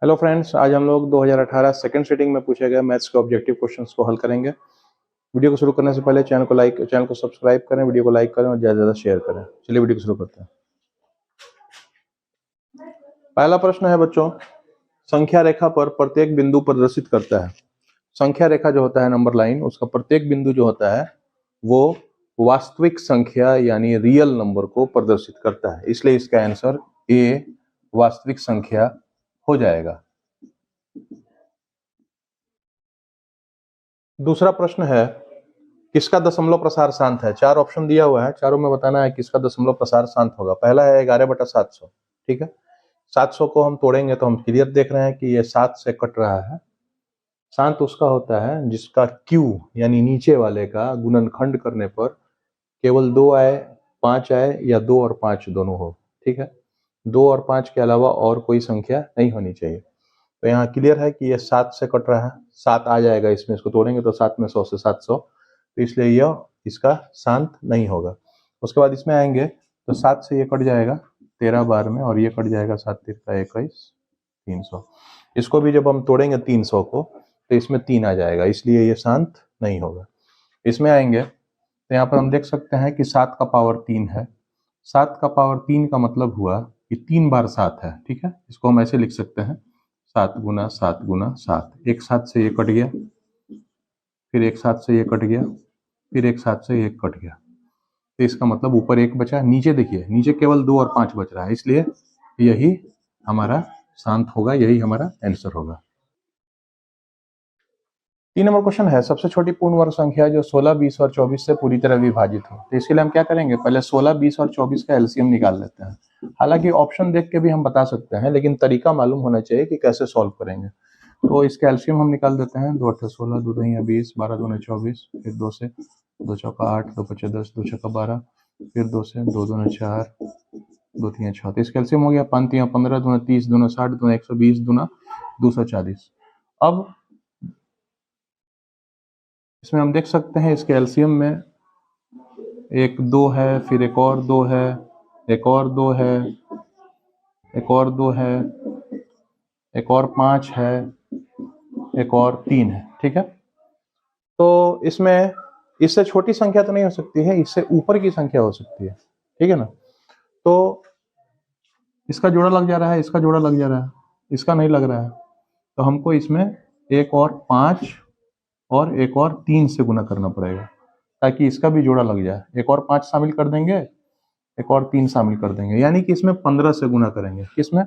Hello friends, आज हम लोग 2018 सेकंड सिटिंग में पूछे गए मैथ्स के ऑब्जेक्टिव क्वेश्चंस को हल करेंगे। वीडियो को शुरू करने से पहले चैनल को सब्सक्राइब करें, वीडियो को लाइक करें और ज़्यादा से ज़्यादा शेयर करें। चलिए वीडियो को शुरू करते हैं। पहला प्रश्न है बच्चों, संख्या रेखा पर प्रत्येक बिंदु प्रदर्शित करता है। संख्या रेखा जो होता है, नंबर लाइन, उसका प्रत्येक बिंदु जो होता है वो वास्तविक संख्या यानी रियल नंबर को प्रदर्शित करता है, इसलिए इसका आंसर ए वास्तविक संख्या हो जाएगा। दूसरा प्रश्न है, किसका दशमलव प्रसार शांत है। चार ऑप्शन दिया हुआ है, चारों में बताना है किसका दशमलव प्रसार शांत होगा। पहला है 11/700। ठीक है, 700 को हम तोड़ेंगे तो हम क्लियर देख रहे हैं कि ये 7 से कट रहा है। शांत उसका होता है जिसका Q यानी नीचे वाले का गुणनखंड करने पर केवल 2 आए, 5 आए या 2 और 5 दोनों हो। ठीक है, 2 और 5 के अलावा और कोई संख्या नहीं होनी चाहिए। तो यहाँ क्लियर है कि ये 7 से कट रहा है, 7 आ जाएगा इसमें, इसको तोड़ेंगे तो 7 में 100 से 700, तो इसलिए यह इसका शांत नहीं होगा। उसके बाद इसमें आएंगे तो 7 से ये कट जाएगा 13 बार में, और ये कट जाएगा 7 तिरका 21, 300। इसको भी जब हम तोड़ेंगे 300 को तो इसमें 3 आ जाएगा, इसलिए ये शांत नहीं होगा। इसमें आएंगे तो यहाँ पर हम देख सकते हैं कि 7 का पावर 3 है। 7 का पावर 3 का मतलब हुआ कि 3 बार 7 है। ठीक है, इसको हम ऐसे लिख सकते हैं 7 गुना 7 गुना 7। एक 7 से ये कट गया, फिर एक 7 से ये कट गया, फिर एक 7 से ये कट गया, तो इसका मतलब ऊपर 1 बचा। नीचे देखिए, नीचे केवल 2 और 5 बच रहा है, इसलिए यही हमारा शांत होगा, यही हमारा आंसर होगा। 3 नंबर क्वेश्चन है, सबसे छोटी पूर्ण वर्ग संख्या जो 16, 20 और 24 से पूरी तरह विभाजित हो। तो इसके लिए हम क्या करेंगे, पहले 16, 20 और 24 का एलसीएम निकाल लेते हैं। हालांकि ऑप्शन देख के भी हम बता सकते हैं, लेकिन तरीका मालूम होना चाहिए कि कैसे सॉल्व करेंगे। तो इसका एलसीएम हम निकाल देते हैं। 2 8 16, 2 2 20, 12 2 24, फिर 2 से 2 चौका 8, 2 5 10, 2 छक्का 12, फिर 2 से 2 2 4, 2 3 6। तो इसका एलसीएम हो गया 5 3 15, 2 30, 2 60, 2 120, 2 240। अब इसमें हम देख सकते हैं इसके एलसीएम में एक 2 है, फिर एक और 2 है, एक और 2 है, एक और 2 है, एक और 5 है, एक और 3 है। ठीक है, तो इसमें इससे छोटी संख्या तो नहीं हो सकती है, इससे ऊपर की संख्या हो सकती है। ठीक है ना, तो इसका जोड़ा लग जा रहा है, इसका जोड़ा लग जा रहा है, इसका नहीं लग रहा है, तो हमको इसमें एक और 5 और एक और 3 से गुना करना पड़ेगा ताकि इसका भी जोड़ा लग जाए। एक और 5 शामिल कर देंगे, एक और 3 शामिल कर देंगे, यानी कि इसमें 15 से गुना करेंगे। किसमें,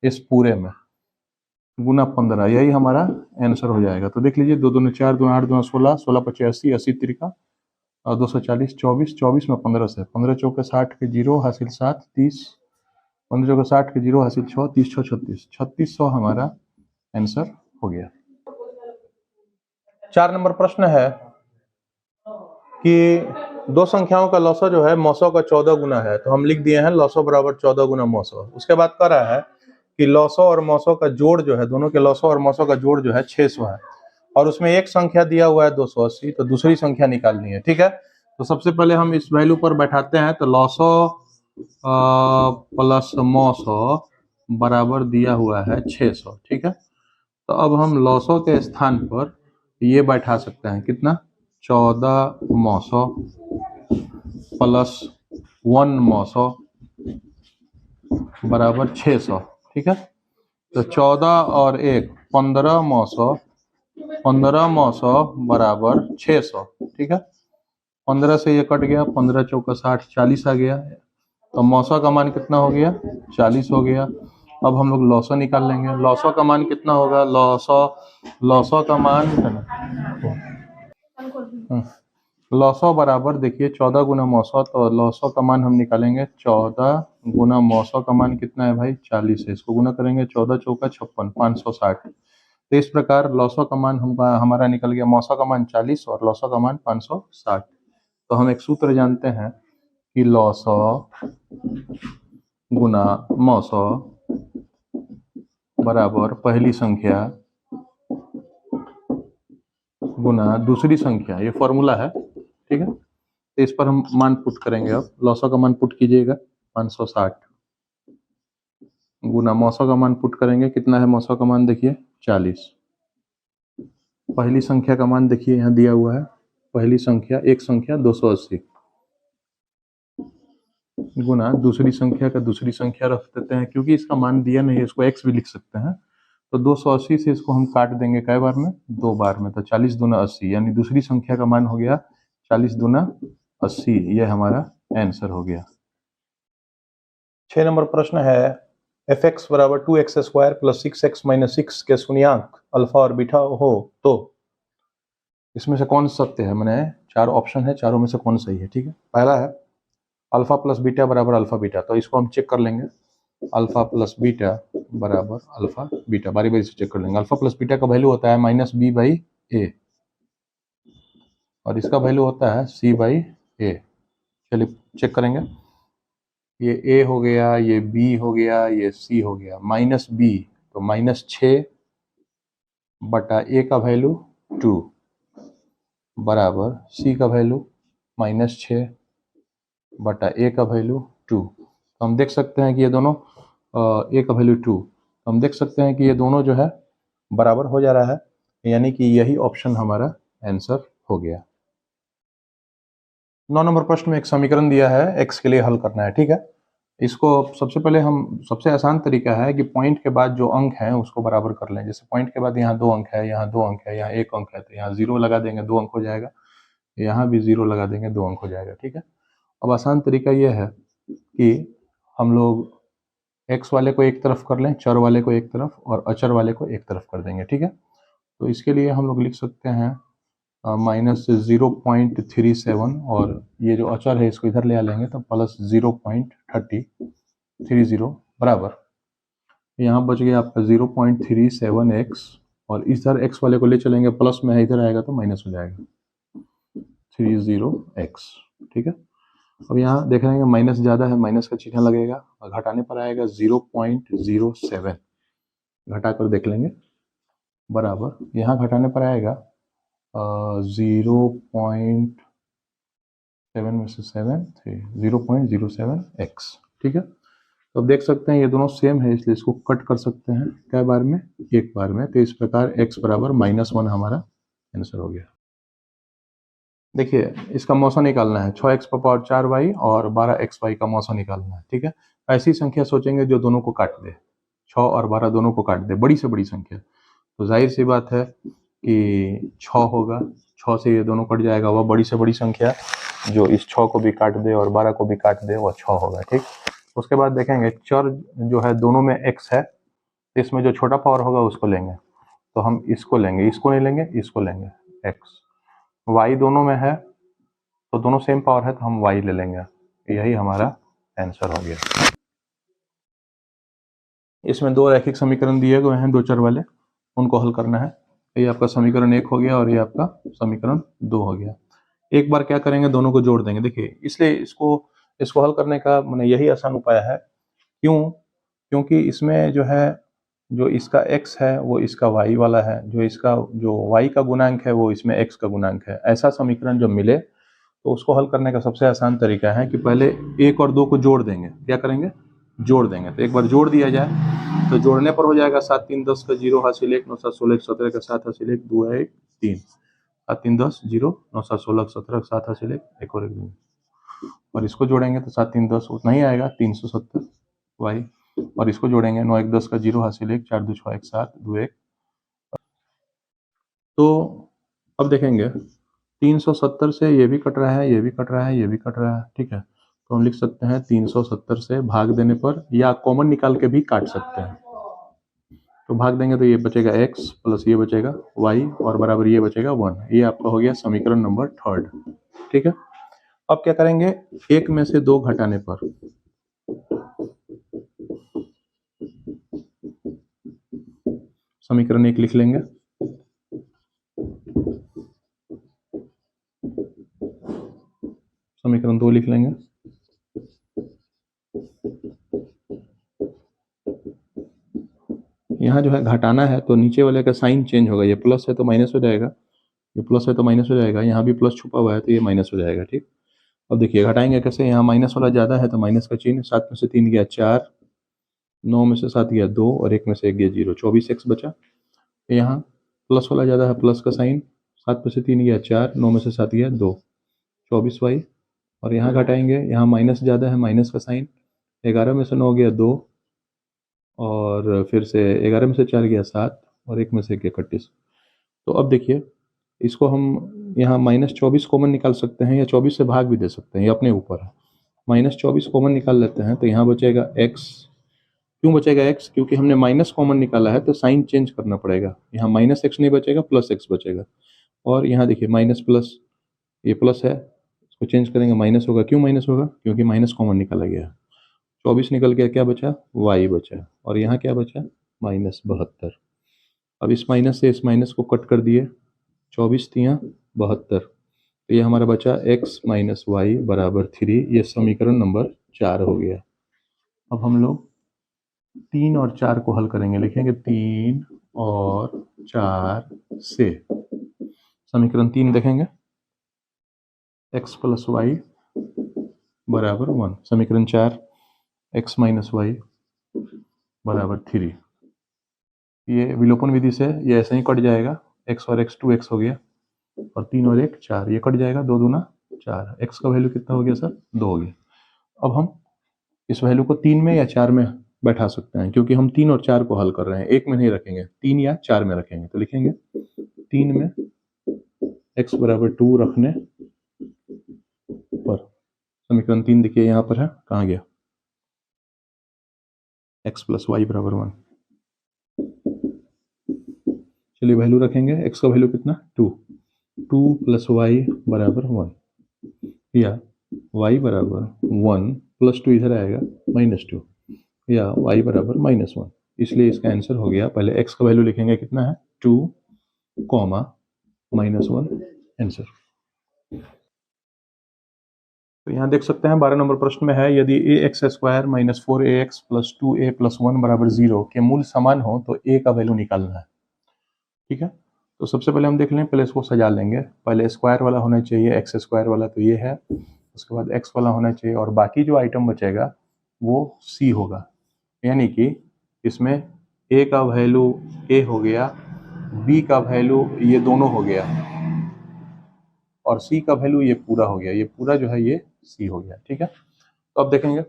इस पूरे में गुना 15, यही हमारा आंसर हो जाएगा। तो देख लीजिए, 2 2 4, 2 8 2 16, 16 5 80, 80 तिरका और 240, 24, 24 में 15 से, 15 चौके 60 के 0 हासिल 7, 30, 15 चौके 60 के 0 हासिल 6, 30 6 36, 3600 हमारा आंसर हो गया। 4 नंबर प्रश्न है कि दो संख्याओं का लॉसो जो है मौसो का 14 गुना है, तो हम लिख दिए हैं लॉसो बराबर 14 गुना मौसो। उसके बाद कह रहा है कि लॉसो और मौसो का जोड़ जो है, दोनों के लॉसो और मौसो का जोड़ जो है 600 है, और उसमें एक संख्या दिया हुआ है 280, तो दूसरी संख्या निकालनी है। ठीक है, तो सबसे पहले हम इस वैल्यू पर बैठाते हैं, तो लॉसो प्लस मौसो बराबर दिया हुआ है 600। ठीक है, तो अब हम लॉसो के स्थान पर ये बैठा सकते हैं, कितना, 14 मौसो प्लस 1 मौसो बराबर 600। ठीक है, तो 14 और 1 15 मौसो, 15 मौसो बराबर 600। ठीक है, 15 से ये कट गया, 15 चौका 60, 40 आ गया, तो मौसो का मान कितना हो गया, 40 हो गया। अब हम लोग लॉसो निकाल लेंगे। लॉसो का मान कितना होगा, लॉसो का मान लॉसो बराबर देखिए 14 गुना मौसो, तो लॉसो का मान हम निकालेंगे 14 गुना मौसो का मान कितना है भाई, 40 है। इसको गुना करेंगे 14 चौका 56, 560। तो इस प्रकार लॉसो का मान हमारा निकल गया, मौसो का मान 40 और लॉसो का मान 560। तो हम एक सूत्र जानते हैं कि लॉसो गुना मौसो बराबर पहली संख्या गुना दूसरी संख्या, ये फॉर्मूला है। ठीक है, तो इस पर हम मान पुट करेंगे। अब लॉसो का मान पुट कीजिएगा, 560 गुना मौसों का मान पुट करेंगे, कितना है मौसों का मान देखिए 40। पहली संख्या का मान देखिए यहाँ दिया हुआ है, पहली संख्या एक संख्या 280 गुना दूसरी संख्या का दूसरी संख्या रख देते हैं, क्योंकि इसका मान दिया नहीं है इसको x भी लिख सकते हैं। तो 280 से इसको हम काट देंगे कै बार में, 2 बार में, तो 40 दूना 80, यानी दूसरी संख्या का मान हो गया 40 दूना 80। यह हमारा आंसर हो गया। 6 नंबर प्रश्न है fx बराबर 2x square plus 6x minus 6 के शून्यांक अल्फा और बीटा हो तो इसमें से कौन सत्य है। मैंने 4 ऑप्शन है, चारों में से कौन सही है। ठीक है, पहला है अल्फा प्लस बीटा बराबर अल्फा बीटा, तो इसको हम चेक कर लेंगे। अल्फा प्लस बीटा बराबर अल्फा बीटा, बारी बारी से चेक कर लेंगे। अल्फा प्लस बीटा का वैल्यू होता है माइनस बी बाई ए और इसका वैल्यू होता है सी बाई ए। चलिए चेक करेंगे, ये ए हो गया, ये बी हो गया, ये सी हो गया। माइनस बी तो माइनस 6 बटा ए का वैल्यू 2 बराबर सी का वैल्यू माइनस 6 बटा ए का वैल्यू 2। तो हम देख सकते हैं कि ये दोनों ए का वैल्यू 2, तो हम देख सकते हैं कि ये दोनों जो है बराबर हो जा रहा है, यानी कि यही ऑप्शन हमारा आंसर हो गया। 9 नंबर प्रश्न में एक समीकरण दिया है, x के लिए हल करना है। ठीक है, इसको सबसे पहले हम, सबसे आसान तरीका है कि पॉइंट के बाद जो अंक हैं उसको बराबर कर लें। जैसे पॉइंट के बाद यहाँ 2 अंक है, यहाँ 2 अंक है, यहाँ 1 अंक है, तो यहाँ 0 लगा देंगे, 2 अंक हो जाएगा। यहाँ भी 0 लगा देंगे, 2 अंक हो जाएगा। ठीक है, अब आसान तरीका यह है कि हम लोग x वाले को एक तरफ कर लें, चर वाले को एक तरफ और अचर वाले को एक तरफ कर देंगे। ठीक है, तो इसके लिए हम लोग लिख सकते हैं माइनस 0.37 और ये जो अचर है इसको इधर ले आ लेंगे तो प्लस 0.30 बराबर, यहाँ बच गया आपका 0.37x और इधर x वाले को ले चलेंगे, प्लस में है इधर आएगा तो माइनस हो जाएगा 30x। ठीक है, अब यहाँ देख रहे हैं माइनस ज़्यादा है, माइनस का चिन्ह लगेगा और घटाने पर आएगा 0.07, घटा कर देख लेंगे बराबर, यहाँ घटाने पर आएगा 0.7 में से 7 0.07x। ठीक है, तो अब देख सकते हैं ये दोनों सेम है, इसलिए इसको कट कर सकते हैं क्या बार में, एक बार में। तो इस प्रकार x बराबर -1 हमारा आंसर हो गया। देखिए इसका मौसा निकालना है, 6x पर पावर 4y और 12xy का मौसा निकालना है। ठीक है, ऐसी संख्या सोचेंगे जो दोनों को काट दे, 6 और 12 दोनों को काट दे, बड़ी से बड़ी संख्या। तो जाहिर सी बात है कि 6 होगा, 6 से ये दोनों कट जाएगा, वह बड़ी से बड़ी संख्या जो इस 6 को भी काट दे और 12 को भी काट दे वह 6 होगा। ठीक, उसके बाद देखेंगे चर जो है दोनों में x है, तो इसमें जो छोटा पावर होगा उसको लेंगे, तो हम इसको लेंगे, इसको नहीं लेंगे, इसको लेंगे x। y दोनों में है तो दोनों सेम पावर है तो हम y ले लेंगे, यही हमारा आंसर हो गया। इसमें 2 रैखिक समीकरण दिए गए हैं, 2 चर वाले, उनको हल करना है। ये आपका समीकरण 1 हो गया और ये आपका समीकरण 2 हो गया। एक बार क्या करेंगे, दोनों को जोड़ देंगे। देखिए इसलिए इसको हल करने का मैंने यही आसान उपाय है। क्यों? क्योंकि इसमें जो है, जो इसका x है वो इसका y वाला है, जो इसका जो y का गुणांक है वो इसमें x का गुणांक है। ऐसा समीकरण जब मिले तो उसको हल करने का सबसे आसान तरीका है कि पहले 1 और 2 को जोड़ देंगे। क्या करेंगे, जोड़ देंगे। तो एक बार जोड़ दिया जाए तो जोड़ने पर हो जाएगा 7 3 10 का 0 हासिल 1 9 7 16 17 का 7 हासिल 1 2 1 3 7 3 10 0 9 7 16 17 का 7 हासिल 1 और 1 2, और इसको जोड़ेंगे तो 7 3 10 उतना ही आएगा 370 y, और इसको जोड़ेंगे 9 1 10 का 0 हासिल 1 4 2 6 1 7 2 1। तो अब देखेंगे 370 से ये भी कट रहा है, ये भी कट रहा है, ये भी कट रहा है। ठीक है, तो हम लिख सकते हैं 370 से भाग देने पर, या कॉमन निकाल के भी काट सकते हैं। तो भाग देंगे तो ये बचेगा x प्लस ये बचेगा y और बराबर ये बचेगा 1। ये आपका हो गया समीकरण नंबर 3। ठीक है, अब क्या करेंगे, 1 में से 2 घटाने पर समीकरण 1 लिख लेंगे, समीकरण 2 लिख लेंगे, यहाँ जो है घटाना है तो नीचे वाले का साइन चेंज होगा, ये प्लस है तो माइनस हो जाएगा, ये प्लस है तो माइनस हो जाएगा, यहाँ भी प्लस छुपा हुआ है तो ये माइनस हो जाएगा। ठीक, अब देखिए घटाएंगे कैसे, यहाँ माइनस वाला ज़्यादा है तो माइनस का चिन्ह, 7 में से 3 गया 4, 9 में से 7 गया 2 और 1 में से 1 गया 0, 24x बचा। यहाँ प्लस वाला ज़्यादा है, प्लस का साइन, 7 में से 3 गया 4, 9 में से 7 गया 2, 24y। और यहाँ घटाएंगे, यहाँ माइनस ज़्यादा है, माइनस का साइन, 11 में से 9 गया 2 और फिर से 11 में से 4 गया 7 और 1 में से 1 गया 31। तो अब देखिए इसको हम यहाँ -24 कॉमन निकाल सकते हैं या 24 से भाग भी दे सकते हैं, ये अपने ऊपर है। -24 कॉमन निकाल लेते हैं तो यहाँ बचेगा x। क्यों बचेगा x? क्योंकि हमने माइनस कॉमन निकाला है तो साइन चेंज करना पड़ेगा। यहाँ -x नहीं बचेगा, +x बचेगा। और यहाँ देखिए माइनस प्लस, ये प्लस है, इसको चेंज करेंगे माइनस होगा। क्यों माइनस होगा? क्योंकि माइनस कॉमन निकाला गया। 24 निकल गया, क्या बचा? y बचा। और यहाँ क्या बचा? -72। अब इस माइनस से इस माइनस को कट कर दिए, 24 तियाँ 72, तो ये हमारा बचा x - y बराबर 3। ये समीकरण नंबर 4 हो गया। अब हम लोग 3 और 4 को हल करेंगे, लिखेंगे 3 और 4 से समीकरण 3 देखेंगे, x + y बराबर 1। समीकरण 4 x - y बराबर 3। ये विलोपन विधि से ये ऐसे ही कट जाएगा, x और x 2x हो गया और 3 और 1 4, ये कट जाएगा, 2 दूना 4। x का वैल्यू कितना हो गया सर? 2 हो गया। अब हम इस वैल्यू को 3 में या 4 में बैठा सकते हैं, क्योंकि हम 3 और 4 को हल कर रहे हैं, एक में नहीं रखेंगे, 3 या 4 में रखेंगे। तो लिखेंगे 3 में x बराबर 2 रखने पर समीकरण 3 देखिए यहाँ पर है, कहाँ गया? x + y बराबर 1। चलिए वैल्यू रखेंगे, x का वैल्यू कितना? 2 + y बराबर 1 या y बराबर 1 + 2 इधर आएगा -2 या y बराबर -1। इसलिए इसका आंसर हो गया, पहले x का वैल्यू लिखेंगे कितना है? 2, -1 आंसर। तो यहाँ देख सकते हैं 12 नंबर प्रश्न में है, यदि ax² - 4ax + 2a + 1 बराबर 0 के मूल समान हो तो a का वैल्यू निकालना है। ठीक है, तो सबसे पहले हम देख लें, पहले इसको सजा लेंगे। पहले स्क्वायर वाला होना चाहिए, x² वाला तो ये है, उसके बाद x वाला होना चाहिए और बाकी जो आइटम बचेगा वो c होगा। यानी कि इसमें a का वैल्यू a हो गया, b का वैल्यू ये दोनों हो गया और c का वैल्यू ये पूरा हो गया। ये पूरा जो है ये c हो गया। ठीक है, तो अब देखेंगे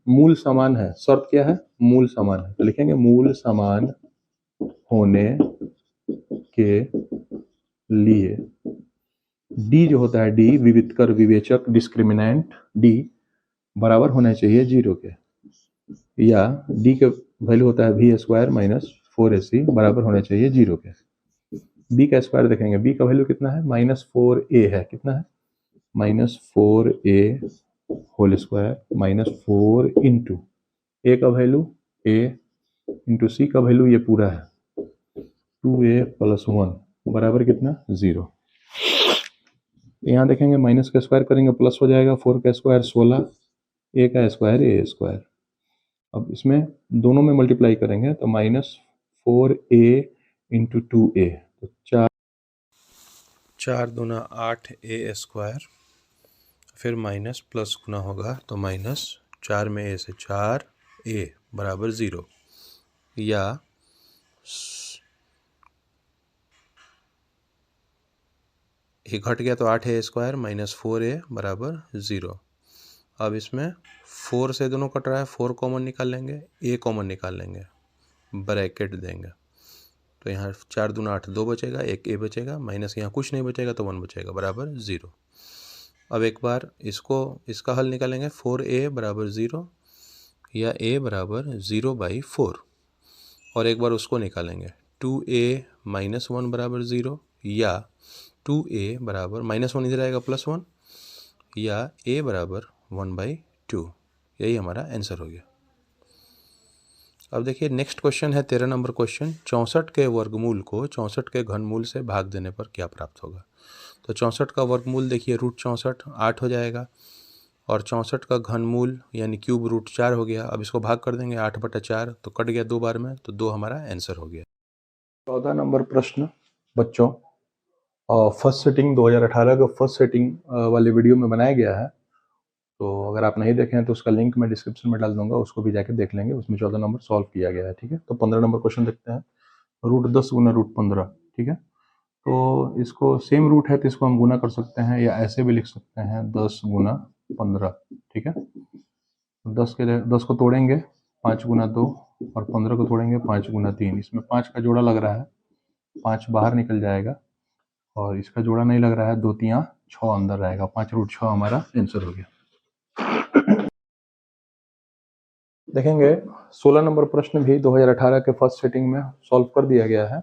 मूल समान है, शर्त क्या है? मूल समान है, तो लिखेंगे मूल समान होने के लिए d जो होता है, d विविधकर विवेचक डिस्क्रिमिनेंट d बराबर होना चाहिए 0 के, या d के वैल्यू होता है v² - 4ac बराबर होना चाहिए 0 के। b का स्क्वायर देखेंगे, b का वैल्यू कितना है? -4a है। कितना है? -4a whole square -4 into a का वैल्यू a इंटू c का वैल्यू ये पूरा है 2a + 1 बराबर कितना? 0। यहाँ देखेंगे माइनस का स्क्वायर करेंगे प्लस हो जाएगा, 4 का स्क्वायर 16, a का स्क्वायर a²। अब इसमें दोनों में मल्टीप्लाई करेंगे तो -4a इंटू 2a, तो 4 दूना 8a², फिर माइनस प्लस गुना होगा तो -4 में a से 4 a बराबर 0, या ये घट गया तो 8a² - 4a बराबर 0। अब इसमें 4 से दोनों कट रहा है, 4 कॉमन निकाल लेंगे, a कॉमन निकाल लेंगे, ब्रैकेट देंगे, तो यहाँ 4 दूना 8, 2 बचेगा, एक a बचेगा, माइनस यहाँ कुछ नहीं बचेगा तो 1 बचेगा बराबर 0। अब एक बार इसका हल निकालेंगे, 4a बराबर 0 या a बराबर 0/4, और एक बार उसको निकालेंगे, 2a - 1 बराबर 0 या 2a बराबर -1 इधर आएगा +1 या a बराबर 1/2। यही हमारा आंसर हो गया। अब देखिए नेक्स्ट क्वेश्चन है 13 नंबर क्वेश्चन, 64 के वर्गमूल को 64 के घनमूल से भाग देने पर क्या प्राप्त होगा? तो 64 का वर्गमूल देखिए √64 8 हो जाएगा और 64 का घनमूल यानी क्यूब √4 हो गया। अब इसको भाग कर देंगे 8/4, तो कट गया 2 बार में, तो 2 हमारा आंसर हो गया। 14 नंबर प्रश्न बच्चों फर्स्ट सेटिंग 2018 का फर्स्ट सेटिंग वाले वीडियो में बनाया गया है। तो अगर आप नहीं देखें तो उसका लिंक मैं डिस्क्रिप्शन में डाल दूंगा, उसको भी जाके देख लेंगे, उसमें 14 नंबर सॉल्व किया गया है। ठीक है, तो 15 नंबर क्वेश्चन देखते हैं। रूट 10 गुना रूट 15। ठीक है, तो इसको सेम रूट है तो इसको हम गुना कर सकते हैं, या ऐसे भी लिख सकते हैं 10 गुना 15। ठीक है, 10 को तोड़ेंगे 5 गुना 2, और 15 को तोड़ेंगे 5 गुना 3। इसमें 5 का जोड़ा लग रहा है, 5 बाहर निकल जाएगा, और इसका जोड़ा नहीं लग रहा है, 2 3 6 अंदर रहेगा, 5 रूट 6 हमारा आंसर हो गया। देखेंगे 16 नंबर प्रश्न भी 2018 के फर्स्ट सेटिंग में सॉल्व कर दिया गया है।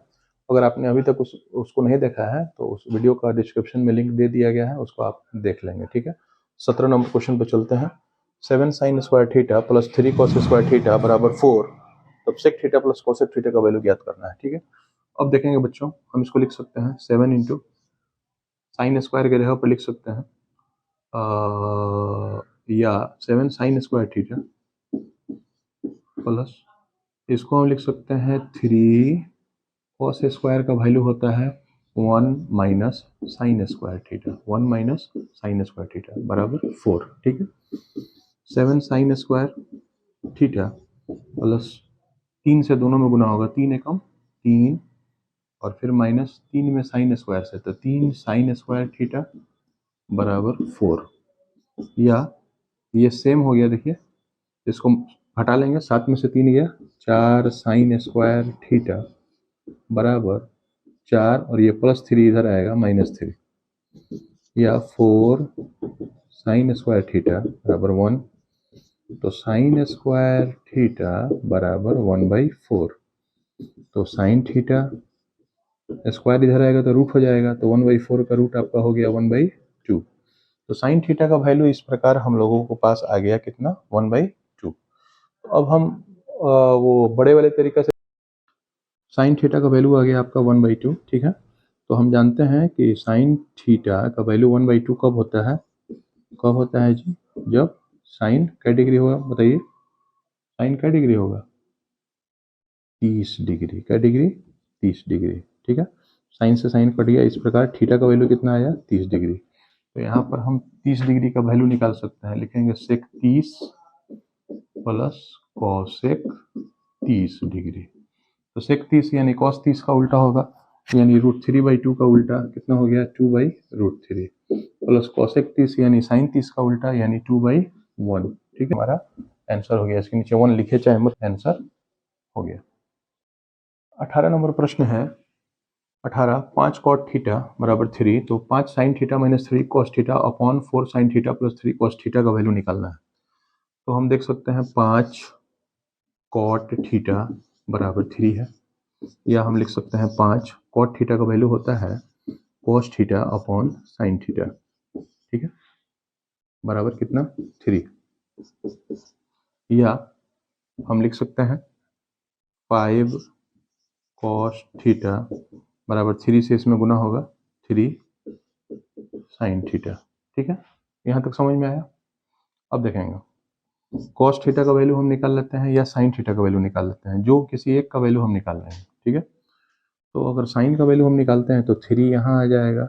अगर आपने अभी तक उसको नहीं देखा है तो उस वीडियो का डिस्क्रिप्शन में लिंक दे दिया गया है, उसको आप देख लेंगे। ठीक है, 17 नंबर क्वेश्चन पे चलते हैं। 7 sin square theta plus 3 cos square theta बराबर 4, तब sec theta plus cosec theta का वैल्यू ज्ञात करना है। ठीक है, अब देखेंगे बच्चों, हम इसको लिख सकते हैं 7 इंटू साइन स्क्वायर के जगह पर लिख सकते हैं या 7 sin स्क्वायर थीटा प्लस, इसको हम लिख सकते हैं 3 cos स्क्वायर का वैल्यू होता है 1 minus sine square theta, 1 minus sine square theta बराबर 4। ठीक है, 7 sin स्क्वायर थीटा प्लस 3 से दोनों में गुना होगा, 3 एकम 3, और फिर माइनस 3 में साइन स्क्वायर से, तो 3 sin स्क्वायर थीटा बराबर 4, या ये सेम हो गया। देखिए इसको हटा लेंगे, 7 में से 3 गया, 4 sin स्क्वायर थीटा बराबर 4, और ये प्लस 3 इधर आएगा -3, या 4 sin स्क्वायर थीटा बराबर 1, तो sin स्क्वायर थीटा बराबर 1/4, तो sin थीटा स्क्वायर इधर आएगा तो रूट हो जाएगा, तो 1/4 का रूट आपका हो गया 1/2। तो sin थीटा का वैल्यू इस प्रकार हम लोगों को पास आ गया, कितना, 1/2। अब हम वो बड़े वाले तरीके से साइन थीटा का वैल्यू आ गया आपका 1/2। ठीक है, तो हम जानते हैं कि साइन थीटा का वैल्यू 1/2 कब होता है, कब होता है जी, जब साइन क्या डिग्री होगा, बताइए, साइन क्या डिग्री होगा, 30 डिग्री। क्या डिग्री, 30 डिग्री। ठीक है, साइन से साइन कट गया, इस प्रकार थीटा का वैल्यू कितना आया, 30 डिग्री। तो यहाँ पर हम 30 डिग्री का वैल्यू निकाल सकते हैं, लिखेंगे सेक 30 प्लस कॉसेक 30 डिग्री। तो सेक 30 यानी कॉस 30 का उल्टा होगा, यानी √3/2 का उल्टा कितना हो गया, 2/√3, प्लस कॉसेक 30 यानी साइन 30 का उल्टा यानी 2/1। ठीक है, हमारा आंसर हो गया। इसके नीचे 1 लिखे चाहे मत, आंसर हो गया। 18 नंबर प्रश्न है। 18 5 cot थीटा बराबर 3, तो 5 sin theta minus 3 cos theta upon 4 sin theta plus 3 cos theta का वैल्यू निकालना है। तो हम देख सकते हैं 5 cot थीटा बराबर 3 है, या हम लिख सकते हैं 5 cot थीटा का वैल्यू होता है cos theta upon sine theta. ठीक है, बराबर कितना, 3, या हम लिख सकते हैं 5 cos थीटा बराबर 3 से इसमें गुना होगा 3 साइन थीटा। ठीक है, यहाँ तक समझ में आया। अब देखेंगे cos थीटा का वैल्यू हम निकाल लेते हैं या साइन थीटा का वैल्यू निकाल लेते हैं, जो किसी एक का वैल्यू हम निकाल रहे हैं। ठीक है, तो अगर साइन का वैल्यू हम निकालते हैं तो 3 यहाँ आ जाएगा,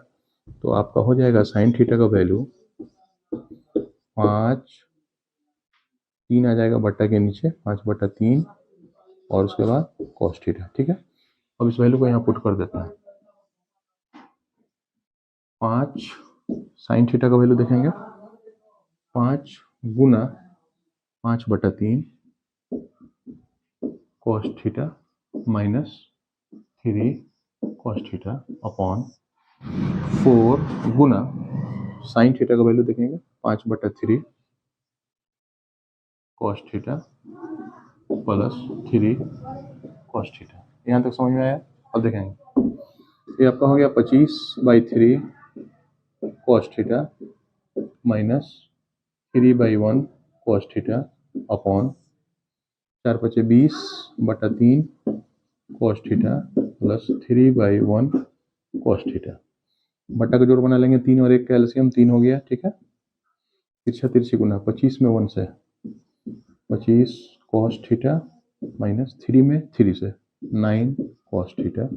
तो आपका हो जाएगा साइन थीटा का वैल्यू 5, 3 आ जाएगा बट्टा के नीचे, 5/3, और उसके बाद cos थीटा। ठीक है, अब इस वैल्यू को यहाँ पुट कर देता है, 5 साइन थीटा का वैल्यू देखेंगे 5 गुना 5/3 cos theta minus 3 cos theta upon 4 गुना साइन थीटा का वैल्यू देखेंगे 5/3 cos theta plus 3 cos theta. यहाँ तक समझ में आया। अब देखेंगे ये आपका हो गया 25/3 cos theta minus 3/1 cos theta upon 4×5 = 20/3 cos theta plus 3/1 cos theta. बट्टा का जोड़ बना लेंगे, 3 और 1 का एलसीएम 3 हो गया। ठीक है, तिरछा तिरछी गुना, 25 में 1 से 25 cos थीटा माइनस 3 में 3 से 9 cos थीटा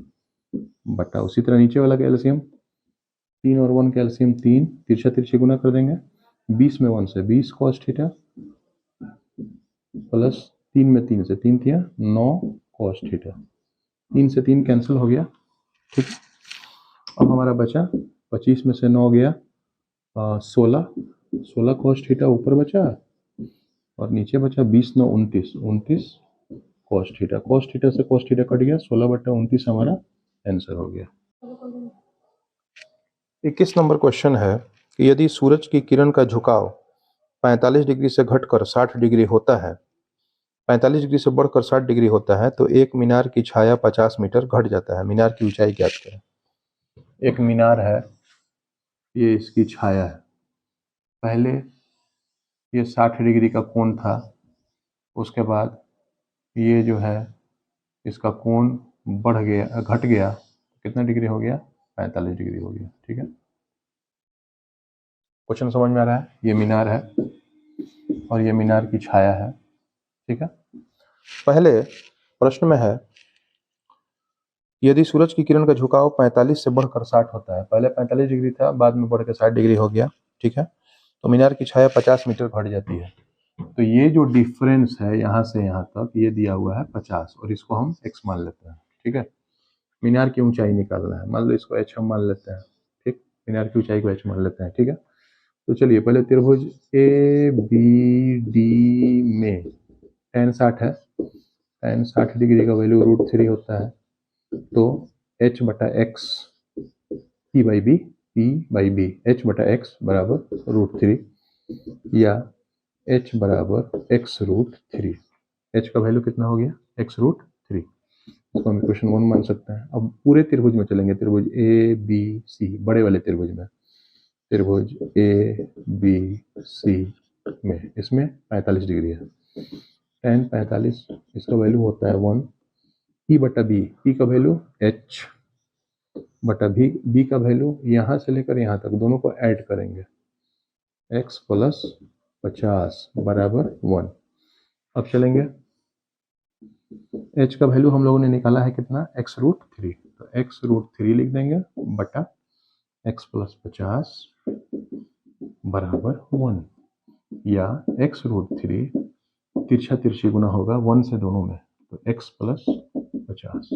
बट्टा उसी तरह नीचे वाला का एलसीएम 3 और 1 का एलसीएम 3, तिरछा तिरछी गुना कर देंगे, 20 में 1 से 20 cos थीटा प्लस 3 में 3 से 3 थिया 9 cos थीटा। 3 से 3 कैंसिल हो गया, ठीक। अब हमारा बचा 25 में से 9 गया 16 cos थीटा ऊपर बचा और नीचे बचा 20 9 29 cos थीटा। cos थीटा से cos थीटा कट गया, 16/29 हमारा आंसर हो गया। 21 नंबर क्वेश्चन है कि यदि सूरज की किरण का झुकाव 45 डिग्री से घटकर 60 डिग्री होता है, 45 डिग्री से बढ़कर 60 डिग्री होता है, तो एक मीनार की छाया 50 मीटर घट जाता है। मीनार की ऊंचाई ज्ञात करें। एक मीनार है, ये इसकी छाया है। पहले ये 60 डिग्री का कोण था, उसके बाद ये जो है इसका कोण बढ़ गया, घट गया, कितना डिग्री हो गया, 45 डिग्री हो गया, ठीक है। क्वेश्चन समझ में आ रहा है? ये मीनार है और ये मीनार की छाया है, ठीक है। पहले प्रश्न में है यदि सूरज की किरण का झुकाव 45 से बढ़कर 60 होता है, पहले 45 डिग्री था, बाद में बढ़ के 60 डिग्री हो गया, ठीक है, तो मीनार की छाया 50 मीटर घट जाती है। तो ये जो डिफरेंस है यहाँ से यहाँ तक, ये दिया हुआ है 50 और इसको हम x मान लेते हैं, ठीक है। मीनार की ऊंचाई निकालना है, मान लो इसको h हम मान लेते हैं, ठीक। मीनार की ऊंचाई को h मान लेते हैं, ठीक है। तो चलिए पहले त्रिभुज ए बी डी में tan 60 है, tan 60 डिग्री का वैल्यू √3 होता है, तो h बटा x p by b h बटा एक्स बराबर √3 या h बराबर x√3। h का वैल्यू कितना हो गया, x√3। इसको हम इक्वेशन 1 मान सकते हैं। अब पूरे त्रिभुज में चलेंगे, त्रिभुज ए बी सी, बड़े वाले त्रिभुज में, त्रिभुज ए बी सी में, इसमें 45 डिग्री है। tan 45 इसका वैल्यू होता है 1, p बटा बी, p का वैल्यू h बटा b का वैल्यू यहाँ से लेकर यहाँ तक दोनों को ऐड करेंगे, x प्लस 50 बराबर 1। अब चलेंगे, h का वैल्यू हम लोगों ने निकाला है कितना, x√3, तो x√3 लिख देंगे बटा x प्लस 50 बराबर 1 या x√3 तिरछा तिरछी गुना होगा 1 से दोनों में, तो x प्लस 50।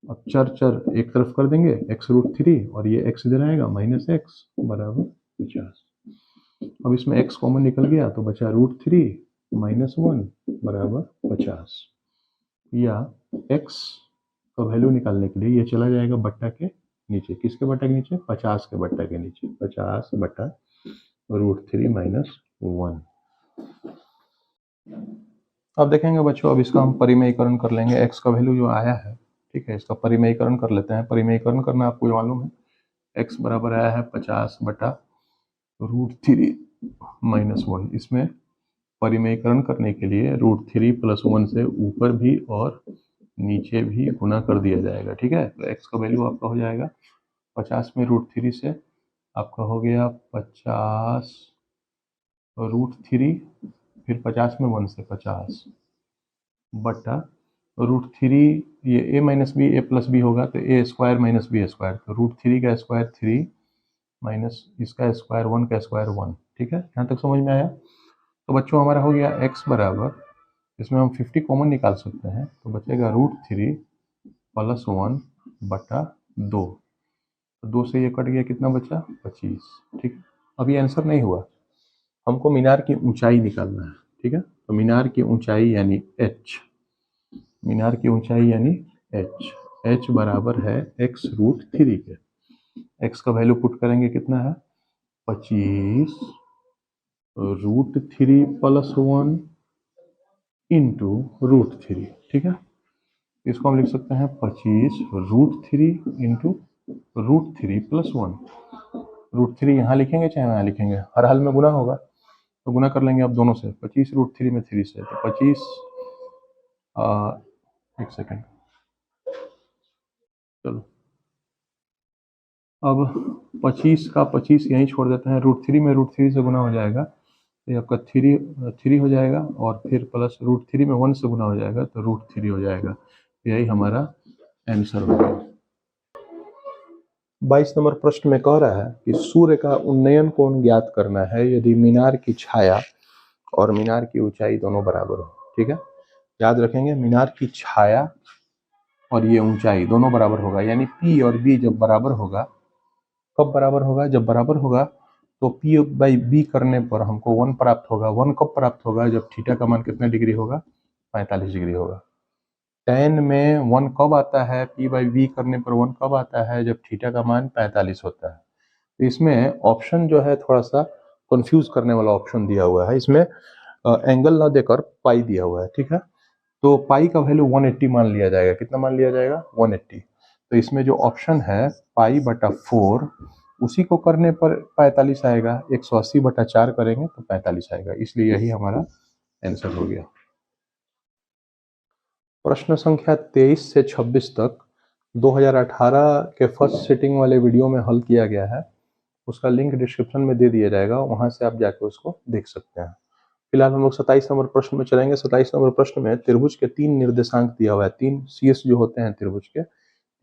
अब चर एक तरफ कर देंगे, x√3 और ये x इधर आएगा -x बराबर 50। अब इसमें x कॉमन निकल गया तो बचा √3 -1 बराबर 50 या x का वैल्यू निकालने के लिए ये चला जाएगा बट्टा के नीचे, किसके बट्टा के नीचे, 50 के बट्टा के नीचे, 50 बट्टा √3 -1। अब देखेंगे बच्चों, अब इसका हम परिमेयीकरण कर लेंगे। x का वैल्यू जो आया है, ठीक है, इसका परिमेयीकरण कर लेते हैं। परिमेयीकरण करना आपको मालूम है, x बराबर आया है 50 बटा √3 -1। इसमें परिमेयीकरण करने के लिए √3 + 1 से ऊपर भी और नीचे भी गुना कर दिया जाएगा, ठीक है। तो x का वैल्यू आपका हो जाएगा 50 में √3 से आपका हो गया 50 √3, फिर 50 में 1 से 50 बटा √3, ये a minus b, a plus b होगा तो a square minus b square, तो √3 का स्क्वायर 3 माइनस इसका स्क्वायर 1 का स्क्वायर 1, ठीक है। यहाँ तक समझ में आया? तो बच्चों हमारा हो गया x बराबर, इसमें हम 50 कॉमन निकाल सकते हैं, तो बचेगा √3 + 1 बटा 2, तो 2 से ये कट गया, कितना बचा, 25, ठीक। अब ये आंसर नहीं हुआ, हमको मीनार की ऊंचाई निकालना है, ठीक है। तो मीनार की ऊंचाई यानी h, मीनार की ऊंचाई यानी h बराबर है x√3 के। x का वैल्यू पुट करेंगे, कितना है, 25 √3 + 1 इंटू √3, ठीक है। इसको हम लिख सकते हैं 25 √3 इंटू √3 + 1। √3 यहाँ लिखेंगे चाहे यहाँ लिखेंगे, हर हाल में गुना होगा, तो गुना कर लेंगे अब दोनों से, 25 √3 में 3 से, तो 25 एक सेकेंड, चलो अब 25 का 25 यहीं छोड़ देते हैं, √3 में √3 से गुना हो जाएगा, तो ये आपका 3 हो जाएगा, और फिर प्लस √3 में 1 से गुना हो जाएगा, तो √3 हो जाएगा। यही हमारा आंसर होगा। 22 नंबर प्रश्न में कह रहा है कि सूर्य का उन्नयन कोण ज्ञात करना है यदि मीनार की छाया और मीनार की ऊंचाई दोनों बराबर हो। ठीक है, याद रखेंगे मीनार की छाया और ये ऊंचाई दोनों बराबर होगा, यानी P और B जब बराबर होगा, कब बराबर होगा, जब बराबर होगा तो P बाई B करने पर हमको 1 प्राप्त होगा। 1 कब प्राप्त होगा, जब थीटा का मान कितना डिग्री होगा, 45 डिग्री होगा। tan में 1 कब आता है, P बाई B करने पर 1 कब आता है, जब थीटा का मान 45 होता है। तो इसमें ऑप्शन जो है थोड़ा सा कंफ्यूज करने वाला ऑप्शन दिया हुआ है, इसमें एंगल ना देकर पाई दिया हुआ है। ठीक है, तो पाई का वैल्यू 180 मान लिया जाएगा। कितना मान लिया जाएगा, 180। तो इसमें जो ऑप्शन है पाई बटा 4, उसी को करने पर 45 आएगा। 180 बटा 4 करेंगे तो 45 आएगा, इसलिए यही हमारा आंसर हो गया। प्रश्न संख्या 23 से 26 तक 2018 के फर्स्ट सिटिंग वाले वीडियो में हल किया गया है, उसका लिंक डिस्क्रिप्शन में दे दिया जाएगा, वहां से आप जाके उसको देख सकते हैं। फिलहाल हम लोग 27 नंबर प्रश्न में चलेंगे। 27 नंबर प्रश्न में त्रिभुज के 3 निर्देशांक दिया हुआ है। 3 शीर्ष जो होते हैं त्रिभुज के,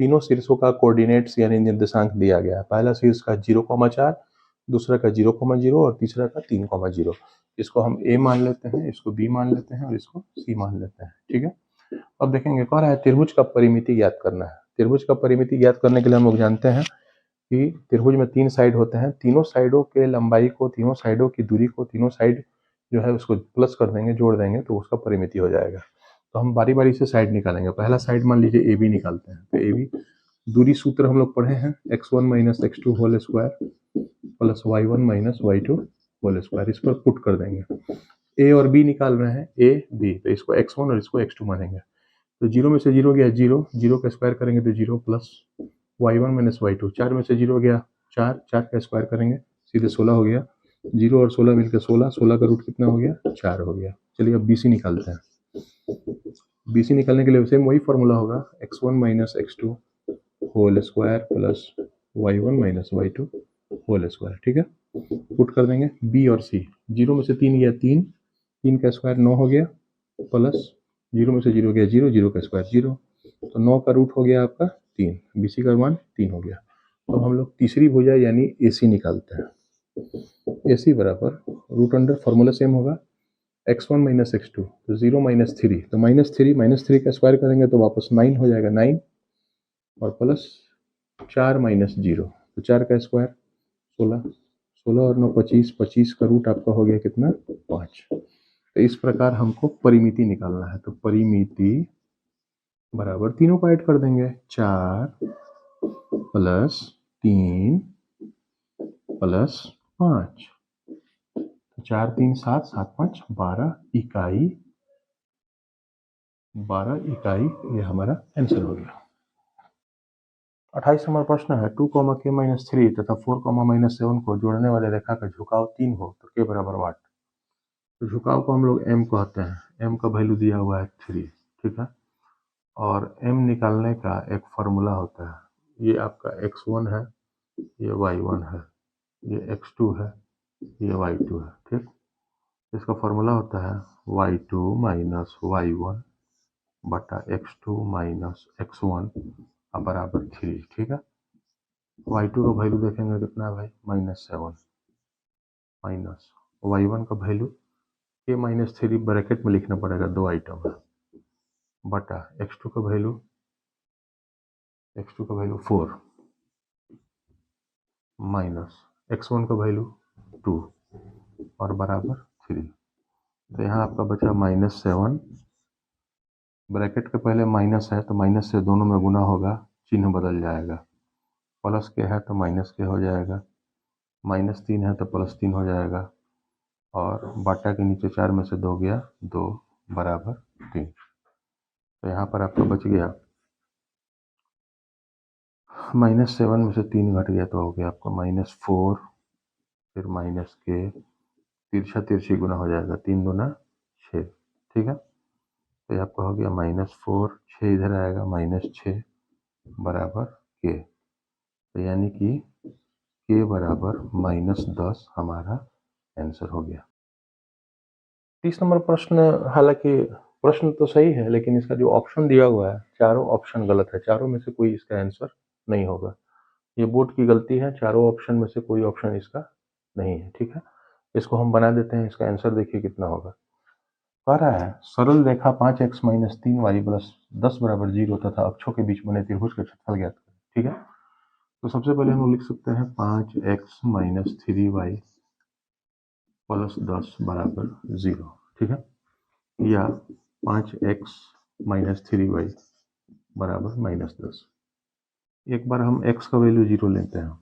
तीनों शीर्षों का कोऑर्डिनेट्स यानी निर्देशांक दिया गया है। पहला शीर्ष का 0,4, दूसरा का 0,0 और तीसरा का 3,0। इसको हम A मान लेते हैं, इसको B मान लेते हैं और इसको C मान लेते हैं। ठीक है, अब देखेंगे कह रहा है त्रिभुज का परिमिति ज्ञात करना है। त्रिभुज का परिमिति ज्ञात करने के लिए हम लोग जानते हैं कि त्रिभुज में 3 साइड होते हैं, तीनों साइडों के लंबाई को, तीनों साइडों की दूरी को, तीनों साइड जो है उसको प्लस कर देंगे, जोड़ देंगे तो उसका परिमिति हो जाएगा। तो हम बारी बारी से साइड निकालेंगे। पहला साइड मान लीजिए AB निकालते हैं, तो AB दूरी सूत्र हम लोग पढ़े हैं, x1 minus x2 whole square plus y1 minus y2 whole square. इस पर पुट कर देंगे। A और B निकाल रहे हैं, A B, तो इसको x1 और इसको x2 मानेंगे। तो 0 में से 0 गया 0, 0 का स्क्वायर करेंगे तो 0 प्लस y1 माइनस y2, 4 में से 0 गया 4, 4 का स्क्वायर करेंगे सीधे 16 हो गया। 0 और 16 मिलकर 16, 16 का रूट कितना हो गया, 4 हो गया। चलिए अब BC निकालते हैं। BC निकालने के लिए सेम वही फॉर्मूला होगा, x1 minus x2 whole square plus y1 minus y2 whole square. ठीक है, पुट कर देंगे B और C। 0 में से 3 गया 3, 3 का स्क्वायर 9 हो गया प्लस 0 में से 0 गया 0, 0 का स्क्वायर 0, तो 9 का रूट हो गया आपका 3, BC का मान 3 हो गया। तो हम लोग तीसरी भुजा यानी AC निकालते हैं। AC बराबर रूट अंडर फॉर्मूला सेम होगा, x1 माइनस x2, तो 0 माइनस 3, तो माइनस 3 का स्क्वायर करेंगे तो वापस 9 हो जाएगा 9, और प्लस 4 माइनस 0, तो 4 का स्क्वायर 16, 16 और 9 25, 25 का रूट आपका हो गया कितना, 5। तो इस प्रकार हमको परिमिति निकालना है। तो परिमिति बराबर तीनों को ऐड कर देंगे, 4 प्लस 3 प्लस 5, 4 3 7, 7 5 12 इकाई, 12 इकाई, ये हमारा आंसर हो गया। 28 नंबर प्रश्न है 2, k माइनस 3 तथा 4, माइनस 7 को जोड़ने वाले रेखा का झुकाव 3 हो तो k बराबर वाट। तो झुकाव को हम लोग m कहते हैं, m का वैल्यू दिया हुआ है 3। ठीक है, और m निकालने का एक फॉर्मूला होता है, ये आपका x1 है, ये y1 है, ये x2 है, ये y2 है। ठीक, इसका फॉर्मूला होता है y2 माइनस y1 बटा x2 माइनस x1 बराबर 3। ठीक है, y2 का वैल्यू देखेंगे कितना है भाई, -7, माइनस y1 का वैल्यू k माइनस 3 ब्रैकेट में लिखना पड़ेगा, 2 आइटम है, बटा x2 का वैल्यू 4 माइनस x1 का वैल्यू 2 और बराबर 3। तो यहाँ आपका बचा -7, ब्रैकेट के पहले माइनस है तो माइनस से दोनों में गुना होगा, चिन्ह बदल जाएगा, प्लस के है तो माइनस के हो जाएगा, -3 है तो +3 हो जाएगा, और बाटा के नीचे 4 में से 2 गया 2 बराबर 3। तो यहाँ पर आपका बच गया -7 में से 3 घट गया तो हो गया आपका -4, फिर माइनस के, तिरछा तिरछी गुना हो जाएगा, 3 दूना 6। ठीक है, तो आपका हो गया -4, 6 इधर आएगा, -6 बराबर k। तो यानी कि k बराबर -10 हमारा आंसर हो गया। 30 नंबर प्रश्न, हालांकि प्रश्न तो सही है लेकिन इसका जो ऑप्शन दिया हुआ है, चारों ऑप्शन गलत है, चारों में से कोई इसका आंसर नहीं होगा। ये बोर्ड की गलती है, चारों ऑप्शन में से कोई ऑप्शन इसका नहीं है। ठीक है, इसको हम बना देते हैं। इसका आंसर देखिए कितना होगा। कह रहा है सरल रेखा 5x - 3y + 10 = 0 तथा अक्षों के बीच बने त्रिभुज का क्षेत्रफल ज्ञात करें। ठीक है, तो सबसे पहले हम लिख सकते हैं 5x - 3y + 10 = 0। ठीक है, या 5x - 3y = -10। एक बार हम x का वैल्यू 0 लेते हैं,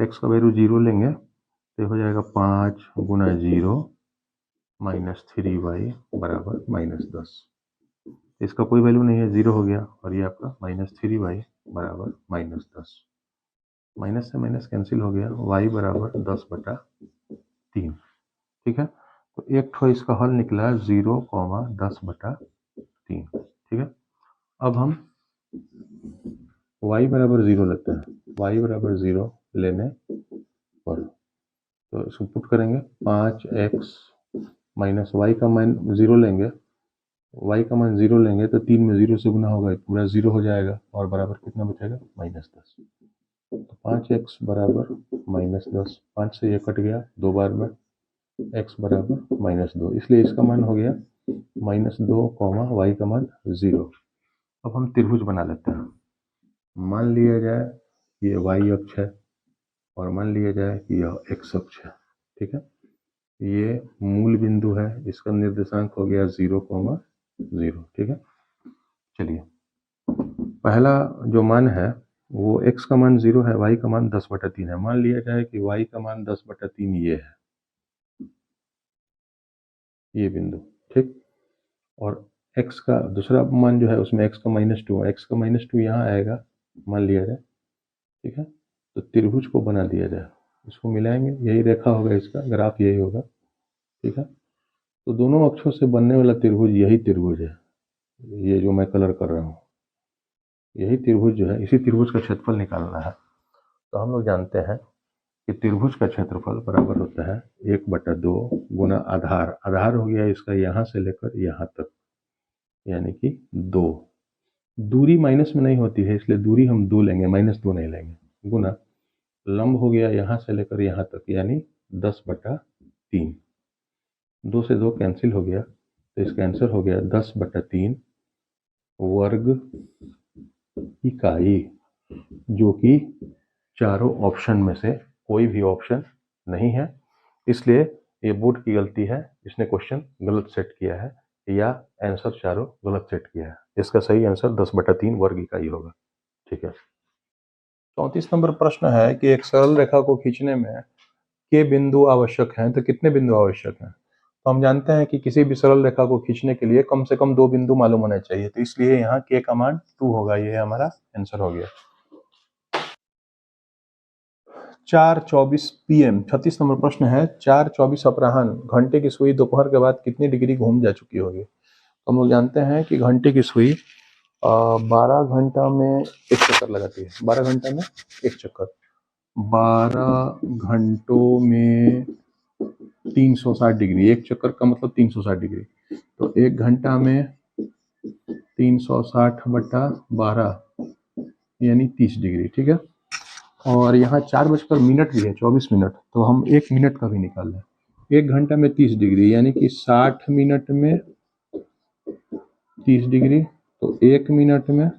x का वैल्यू 0 लेंगे तो हो जाएगा 5 × 0 - 3y = -10। इसका कोई वैल्यू नहीं है, 0 हो गया, और ये आपका -3y = -10। माइनस से माइनस कैंसिल हो गया, y = 10/3। ठीक है, तो एक ठो इसका हल निकला 0, 10/3। ठीक है, अब हम y = 0 लेते हैं। y = 0 लेने पर तो इसको पुट करेंगे, 5x - y का मान 0 लेंगे, y का मान 0 लेंगे तो 3 में 0 से गुना होगा, पूरा 0 हो जाएगा, और बराबर कितना बचेगा, -10। तो 5x = -10, 5 से ये कट गया 2 बार में, x = -2, इसलिए इसका मान हो गया -2, y का मान 0। अब हम त्रिभुज बना लेते हैं। मान लिया जाए ये y अक्ष है और मान लिया जाए कि यह x अक्ष है। ठीक है, ये मूल बिंदु है, इसका निर्देशांक हो गया 0, 0। ठीक है, चलिए पहला जो मान है वो x का मान 0 है, y का मान 10/3 है। मान लिया जाए कि y का मान 10/3 ये है, ये बिंदु। ठीक, और x का दूसरा मान जो है उसमें x का -2 है, x का -2 यहाँ आएगा, मान लिया जाए। ठीक है, तो त्रिभुज को बना दिया जाए, इसको मिलाएंगे, यही रेखा होगा, इसका ग्राफ यही होगा। ठीक है, तो दोनों अक्षों से बनने वाला त्रिभुज यही त्रिभुज है, ये जो मैं कलर कर रहा हूँ, यही त्रिभुज जो है, इसी त्रिभुज का क्षेत्रफल निकालना है। तो हम लोग जानते हैं कि त्रिभुज का क्षेत्रफल बराबर होता है 1/2 गुना आधार। आधार हो गया इसका यहाँ से लेकर यहाँ तक, यानी कि 2। दूरी माइनस में नहीं होती है, इसलिए दूरी हम 2 लेंगे, -2 नहीं लेंगे, गुना लंब हो गया यहाँ से लेकर यहाँ तक, यानी 10/3। 2 से 2 कैंसिल हो गया, तो इसका आंसर हो गया 10/3 वर्ग इकाई, जो कि चारों ऑप्शन में से कोई भी ऑप्शन नहीं है। इसलिए ये बोर्ड की गलती है, इसने क्वेश्चन गलत सेट किया है, या आंसर चारों गलत सेट किया है। इसका सही आंसर 10/3 वर्ग इकाई होगा। ठीक है, 34 नंबर प्रश्न है कि एक सरल रेखा को खींचने में के बिंदु आवश्यक हैं, तो कितने बिंदु आवश्यक हैं? तो हम जानते हैं कि किसी भी सरल रेखा को खींचने के लिए कम से कम 2 बिंदु मालूम होने चाहिए, तो इसलिए यहाँ के का मान 2 होगा, ये हमारा आंसर हो गया। 4:24 PM 36 नंबर प्रश्न है, 4:24 अपराह्न घंटे की सुई दोपहर के बाद कितनी डिग्री घूम जा चुकी होगी? तो हम लोग जानते हैं कि घंटे की सुई 12 घंटा में एक चक्कर लगाती है, 12 घंटा में एक चक्कर, 12 घंटों में 360 डिग्री, एक चक्कर का मतलब 360 डिग्री, तो एक घंटा में 360/12 यानी 30 डिग्री। ठीक है, और यहाँ 4:00 भी है, 24 मिनट, तो हम 1 मिनट का भी निकाल लें। एक घंटा में 30 डिग्री यानी कि 60 मिनट में 30 डिग्री, तो 1 मिनट में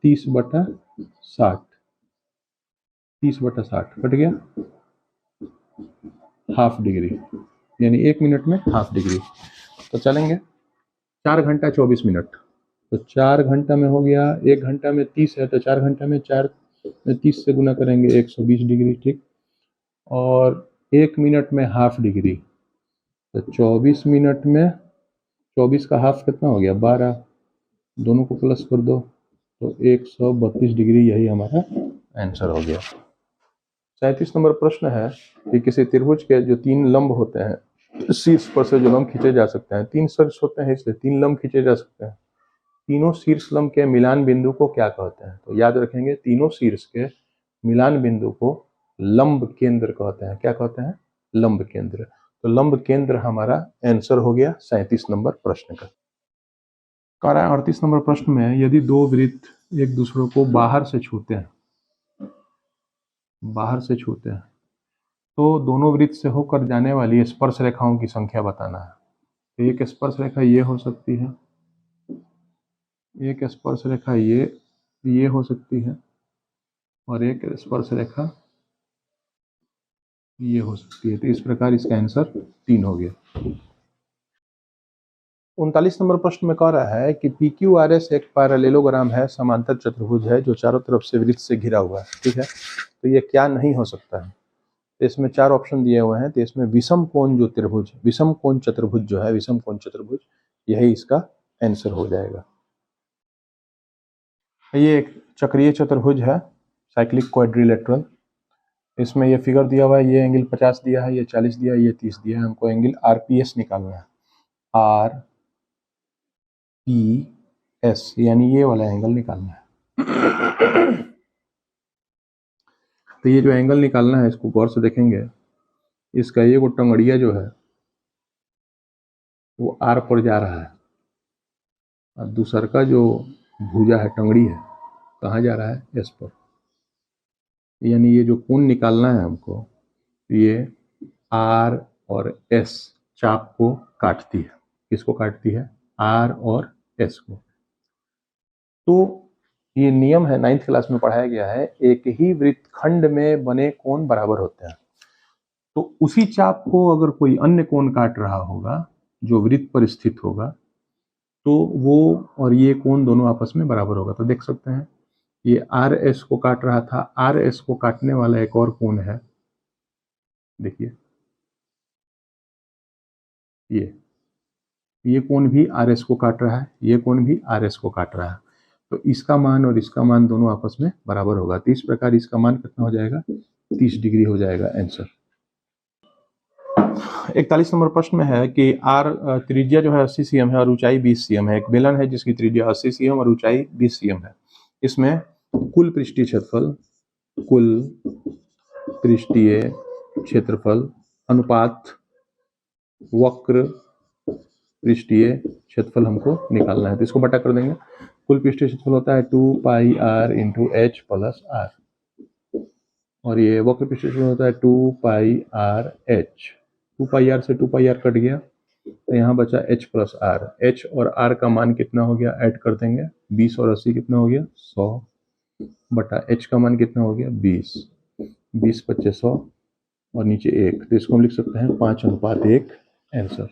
30/60, 30/60 कट गया, हाफ डिग्री, यानी 1 मिनट में हाफ डिग्री। तो चलेंगे 4 घंटा 24 मिनट, तो 4 घंटा में हो गया, 1 घंटा में 30 है, तो 4 घंटा में 4 में 30 से गुना करेंगे, 120 डिग्री। ठीक, और 1 मिनट में हाफ डिग्री, तो 24 मिनट में 24 का हाफ कितना हो गया, 12, दोनों को प्लस कर दो तो 132 डिग्री, यही हमारा आंसर हो गया। 37 नंबर प्रश्न है कि किसी त्रिभुज के जो 3 लंब होते हैं, शीर्ष पर से जो लंब खींचे जा सकते हैं, 3 शीर्ष होते हैं इसलिए 3 लंब खींचे जा सकते हैं, तीनों शीर्ष लंब के मिलान बिंदु को क्या कहते हैं? तो याद रखेंगे, तीनों शीर्ष के मिलान बिंदु को लंब केंद्र कहते हैं। क्या कहते हैं? लंब केंद्र। तो लंब केंद्र हमारा आंसर हो गया 37 नंबर प्रश्न का। 38 नंबर प्रश्न में यदि 2 वृत्त एक दूसरे को बाहर से छूते हैं, तो दोनों वृत्त से होकर जाने वाली स्पर्श रेखाओं की संख्या बताना है। तो एक स्पर्श रेखा ये हो सकती है, एक स्पर्श रेखा ये हो सकती है, और एक स्पर्श रेखा ये हो सकती है। तो इस प्रकार इसका आंसर 3 हो गया। 39 नंबर प्रश्न में कह रहा है कि PQRS एक पैरेललोग्राम है, समांतर चतुर्भुज है जो चारों तरफ से वृत्त से घिरा हुआ है। ठीक है, तो ये क्या नहीं हो सकता है? तो इसमें 4 ऑप्शन दिए हुए हैं। तो इसमें विषम कोण जो त्रिभुज, विषम कोण चतुर्भुज जो है, विषम कोण चतुर्भुज, यही इसका आंसर हो जाएगा। ये एक चक्रीय चतुर्भुज है, साइक्लिक क्वाड्रिलेटरल। इसमें ये फिगर दिया हुआ है, ये एंगल 50 दिया है, ये 40 दिया है, ये 30 दिया है। हमको एंगल RPS निकालना है, RPS, यानी ये वाला एंगल निकालना है। तो ये जो एंगल निकालना है, इसको गौर से देखेंगे, इसका ये वो टंगड़िया जो है वो R पर जा रहा है, और दूसर का जो भुजा है, टंगड़ी है, कहाँ जा रहा है? S पर। यानी ये जो कोण निकालना है हमको, ये R और S चाप को काटती है। किसको काटती है? R और S को। तो ये नियम है, 9th क्लास में पढ़ाया गया है, एक ही वृत्तखंड में बने कोण बराबर होते हैं। तो उसी चाप को अगर कोई अन्य कोण काट रहा होगा जो वृत्त पर स्थित होगा, तो वो और ये कोण दोनों आपस में बराबर होगा। तो देख सकते हैं, ये RS को काट रहा था, RS को काटने वाला एक और कोण है, देखिए ये कोण भी RS को काट रहा है, ये कोण भी RS को काट रहा है। तो इसका मान और इसका मान दोनों आपस में बराबर होगा। तो इस प्रकार इसका मान कितना हो जाएगा? 30 डिग्री हो जाएगा आंसर। 41 नंबर प्रश्न में है कि त्रिज्या जो है 80 cm है और ऊंचाई 20 cm है। एक बेलन है जिसकी त्रिज्या 80 cm और ऊंचाई 20 cm है। इसमें कुल पृष्ठीय क्षेत्रफल अनुपात वक्र पृष्ठीय क्षेत्रफल हमको निकालना है। तो इसको बटा कर देंगे। कुल पृष्ठीय क्षेत्रफल होता है 2 पाई r into h plus r, और ये वक्र पृष्ठीय क्षेत्रफल होता है 2 पाई r h। 2 पाई r से 2 पाई r कट गया, तो यहाँ बचा h प्लस r। h और r का मान कितना हो गया? ऐड कर देंगे, 20 और 80 कितना हो गया? 100 बटा h का मान कितना हो गया? 20। 20 × 25 100 और नीचे 1, तो इसको हम लिख सकते हैं 5:1 आंसर।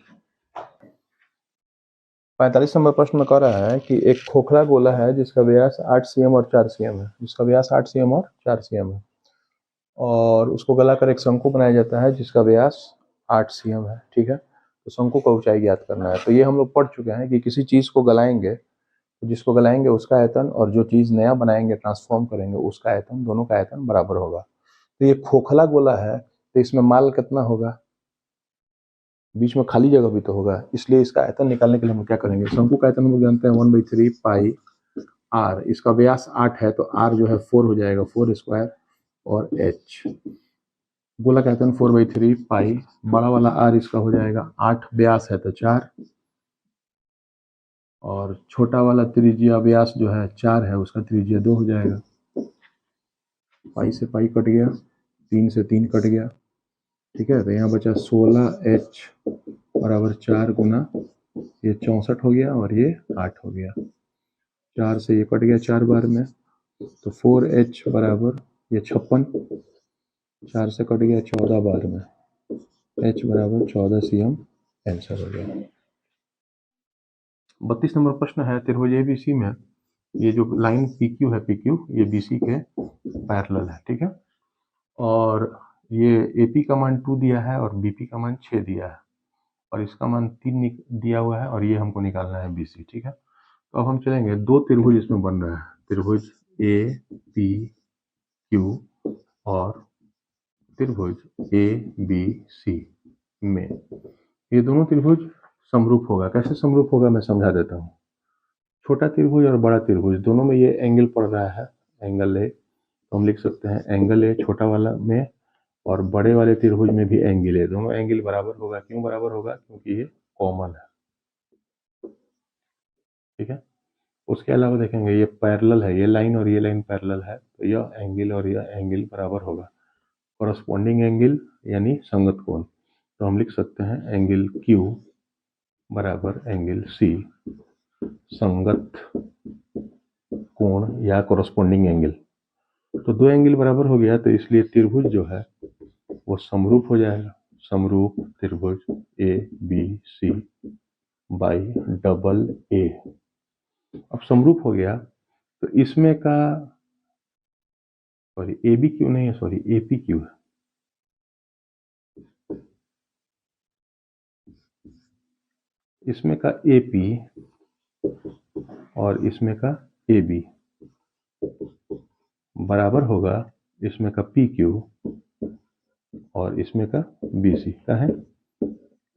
45 नंबर प्रश्न में कह रहा है कि एक खोखला गोला है जिसका व्यास 8 cm और 4 cm है, जिसका व्यास 8 cm और 4 cm है, और उसको गलाकर एक शंकु बनाया जाता है जिसका व्यास 8 cm है। ठीक है, तो शंकु का ऊंचाई ज्ञात करना है। तो ये हम लोग पढ़ चुके हैं कि किसी चीज को गलाएंगे, तो जिसको गलाएंगे उसका आयतन और जो चीज नया बनाएंगे, ट्रांसफॉर्म करेंगे, उसका आयतन, दोनों का आयतन बराबर होगा। तो ये खोखला गोला है, तो इसमें माल कितना होगा? बीच में खाली जगह भी तो होगा, इसलिए इसका आयतन निकालने के लिए हम क्या करेंगे? शंकु का आयतन हम लोग जानते हैं 1/3 पाई r। इसका व्यास 8 है, तो r जो है 4 हो जाएगा, 4 स्क्वायर, और h। गोला का आयतन 4/3 पाई, बड़ा वाला r इसका हो जाएगा 8, व्यास है तो 4, और छोटा वाला त्रिज्या व्यास जो है 4 है, उसका त्रिज्या 2 हो जाएगा। पाई से पाई कट गया, 3 से 3 कट गया। ठीक है, तो यहाँ बचा 16h बराबर 4 गुना ये 64 हो गया और ये 8 हो गया। 4 से ये कट गया 4 बार में, तो 4h बराबर ये 56, 4 से कट गया 14 बार में, h बराबर 14 cm आंसर हो गया। 32 नंबर प्रश्न है, त्रिभुज ABC में ये जो लाइन PQ है, PQ ये BC के पैरेलल है। ठीक है, और ये AP का मान 2 दिया है और BP का मान 6 दिया है, और इसका मान 3 दिया हुआ है, और ये हमको निकालना है BC। ठीक है, तो अब हम चलेंगे, दो त्रिभुज इसमें बन रहा है, त्रिभुज APQ और त्रिभुज ABC में ये दोनों त्रिभुज समरूप होगा। कैसे समरूप होगा मैं समझा देता हूँ। छोटा त्रिभुज और बड़ा त्रिभुज दोनों में ये एंगल पड़ रहा है, एंगल A, तो हम लिख सकते हैं एंगल A छोटा वाला में, और बड़े वाले त्रिभुज में भी एंगल A, दोनों एंगल बराबर होगा। क्यों बराबर होगा? क्योंकि ये कॉमन है। ठीक है, उसके अलावा देखेंगे ये पैरेलल है, ये लाइन और ये लाइन पैरेलल है, तो यह एंगल और यह एंगल बराबर होगा। कॉरस्पॉन्डिंग एंगल यानी संगत कोण, तो हम लिख सकते हैं एंगल Q बराबर एंगल C, संगत कोण या कॉरस्पॉन्डिंग एंगल। तो दो एंगल बराबर हो गया, तो इसलिए त्रिभुज जो है वो समरूप हो जाएगा। समरूप त्रिभुज ABC बाई डबल A। अब समरूप हो गया तो इसमें का सॉरी ABQ नहीं है, सॉरी APQ है। इसमें का AP और इसमें का AB बराबर होगा इसमें का PQ और इसमें का BC का है।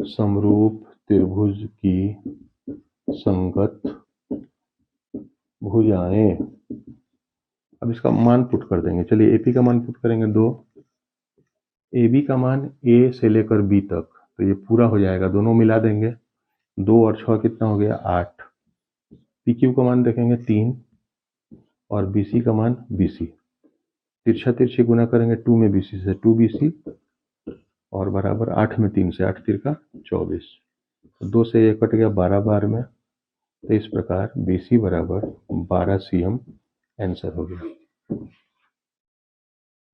समरूप त्रिभुज की संगत भुजाएं। अब इसका मान पुट कर देंगे। चलिए AP का मान पुट करेंगे 2, AB का मान A से लेकर B तक, तो ये पूरा हो जाएगा, दोनों मिला देंगे, 2 और 6 कितना हो गया 8। PQ का मान देखेंगे 3 और BC का मान BC, तिरछा तिरछी गुना करेंगे 2 में BC से 2BC और बराबर 8 में 3 से 8 तिरका 24, 2 से 1 कट गया 12 बार में, तो इस प्रकार BC बराबर 12 cm आंसर हो गया।